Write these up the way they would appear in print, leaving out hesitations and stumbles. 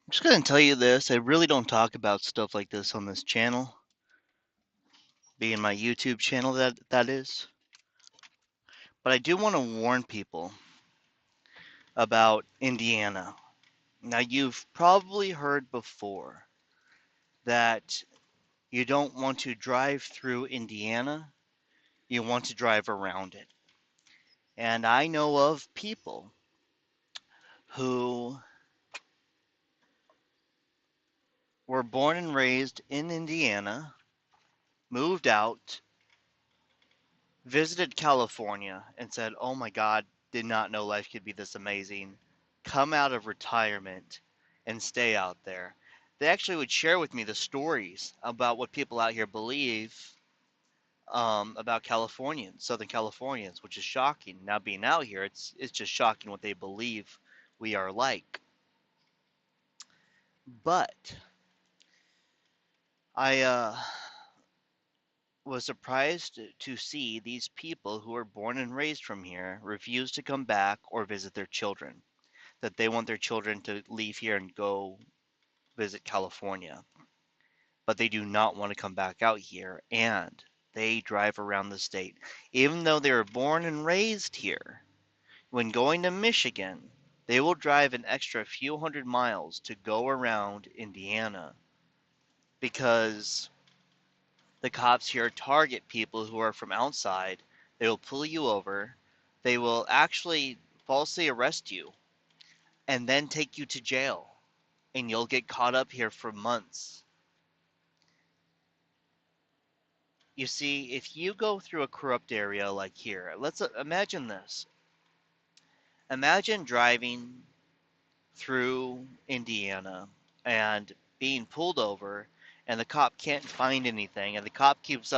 Just gonna tell you this, I really don't talk about stuff like this on this channel, being my YouTube channel that is. But I do want to warn people about Indiana. Now you've probably heard before that you don't want to drive through Indiana, you want to drive around it. And I know of people who were born and raised in Indiana, moved out, visited California and said, "Oh my God, did not know life could be this amazing." Come out of retirement and stay out there. They actually would share with me the stories about what people out here believe about Californians, Southern Californians, which is shocking. Now being out here, it's just shocking what they believe we are like. But I was surprised to see these people who were born and raised from here refuse to come back or visit their children. That they want their children to leave here and go visit California, but they do not want to come back out here, and they drive around the state. Even though they were born and raised here, when going to Michigan, they will drive an extra few hundred miles to go around Indiana because the cops here target people who are from outside. They will pull you over. They will actually falsely arrest you and then take you to jail, and you'll get caught up here for months. You see, if you go through a corrupt area like here, let's imagine this. Imagine driving through Indiana and being pulled over, and the cop can't find anything, and the cop keeps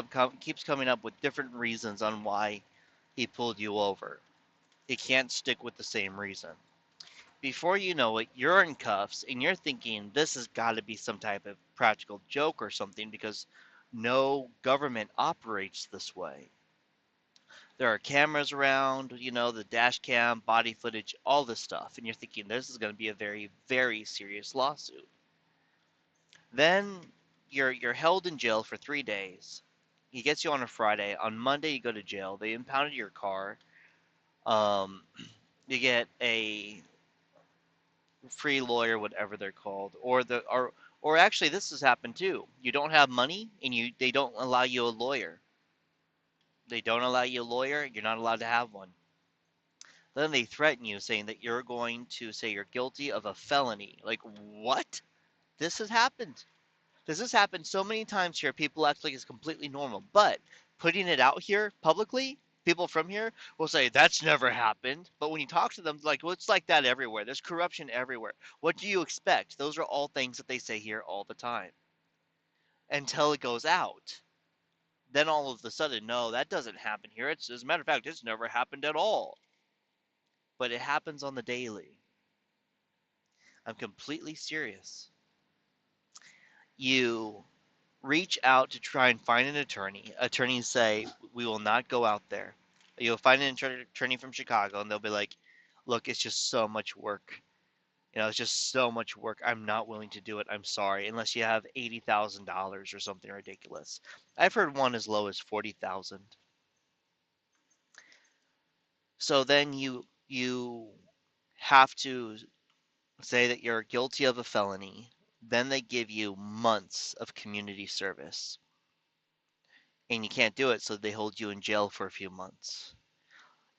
coming up with different reasons on why he pulled you over. He can't stick with the same reason. Before you know it, you're in cuffs, and you're thinking this has got to be some type of practical joke or something because no government operates this way. There are cameras around, the dash cam, body footage, all this stuff, and you're thinking this is going to be a very, very serious lawsuit. Then you're held in jail for 3 days. He gets you on a Friday. On Monday, you go to jail. They impounded your car. Um, you get a free lawyer, whatever they're called, or actually this has happened too. You don't have money, and they don't allow you a lawyer. They don't allow you a lawyer. You're not allowed to have one. Then they threaten you, saying that you're going to say you're guilty of a felony. Like, what? This has happened. This has happened so many times here. People act like it's completely normal. But putting it out here publicly, people from here will say that's never happened. But when you talk to them, like, well, it's like that everywhere. There's corruption everywhere. What do you expect? Those are all things that they say here all the time until it goes out. Then all of a sudden, no, that doesn't happen here. It's, as a matter of fact, it's never happened at all. But it happens on the daily. I'm completely serious. You reach out to try and find an attorney. Attorneys say, we will not go out there. You'll find an attorney from Chicago, and they'll be like, look, it's just so much work. It's just so much work. I'm not willing to do it. I'm sorry, unless you have $80,000 or something ridiculous. I've heard one as low as 40,000. So then you have to say that you're guilty of a felony. Then they give you months of community service. And you can't do it, so they hold you in jail for a few months.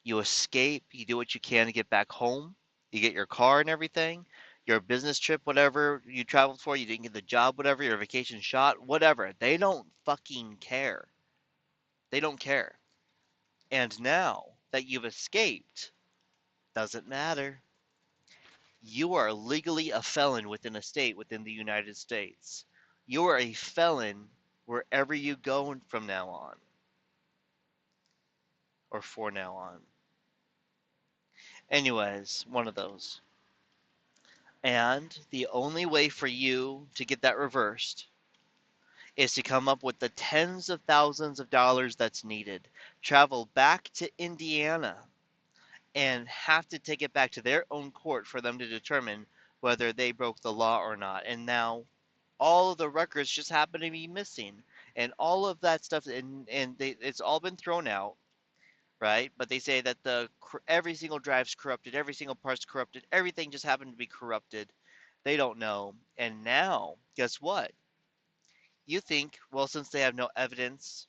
You escape, you do what you can to get back home, you get your car and everything, your business trip, whatever you traveled for, you didn't get the job, whatever, your vacation shot, whatever. They don't fucking care. They don't care. And now that you've escaped, doesn't matter. You are legally a felon within a state within the United States. You are a felon wherever you go from now on, or for now on. Anyways, one of those. And the only way for you to get that reversed is to come up with the tens of thousands of dollars that's needed, travel back to Indiana, and have to take it back to their own court for them to determine whether they broke the law or not. And now all of the records just happen to be missing. And all of that stuff, it's all been thrown out, right? But they say that every single drive's corrupted, every single part's corrupted, everything just happened to be corrupted. They don't know. And now, guess what? You think, well, since they have no evidence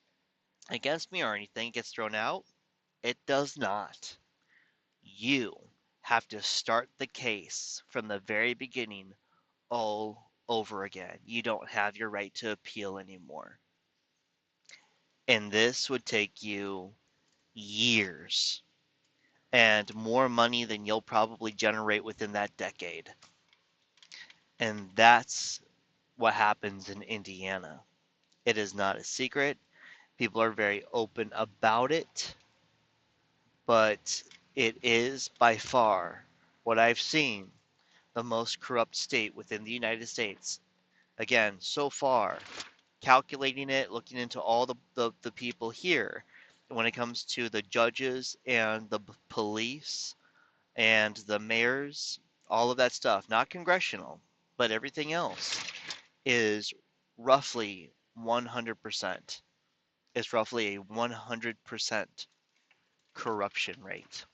against me or anything, it gets thrown out? It does not. You have to start the case from the very beginning all over again. You don't have your right to appeal anymore. And this would take you years and more money than you'll probably generate within that decade. And that's what happens in Indiana. It is not a secret. People are very open about it, but it is by far what I've seen the most corrupt state within the United States. Again, so far, calculating it, looking into all the people here, when it comes to the judges and the police and the mayors, all of that stuff, not congressional, but everything else is roughly 100%. It's roughly a 100% corruption rate.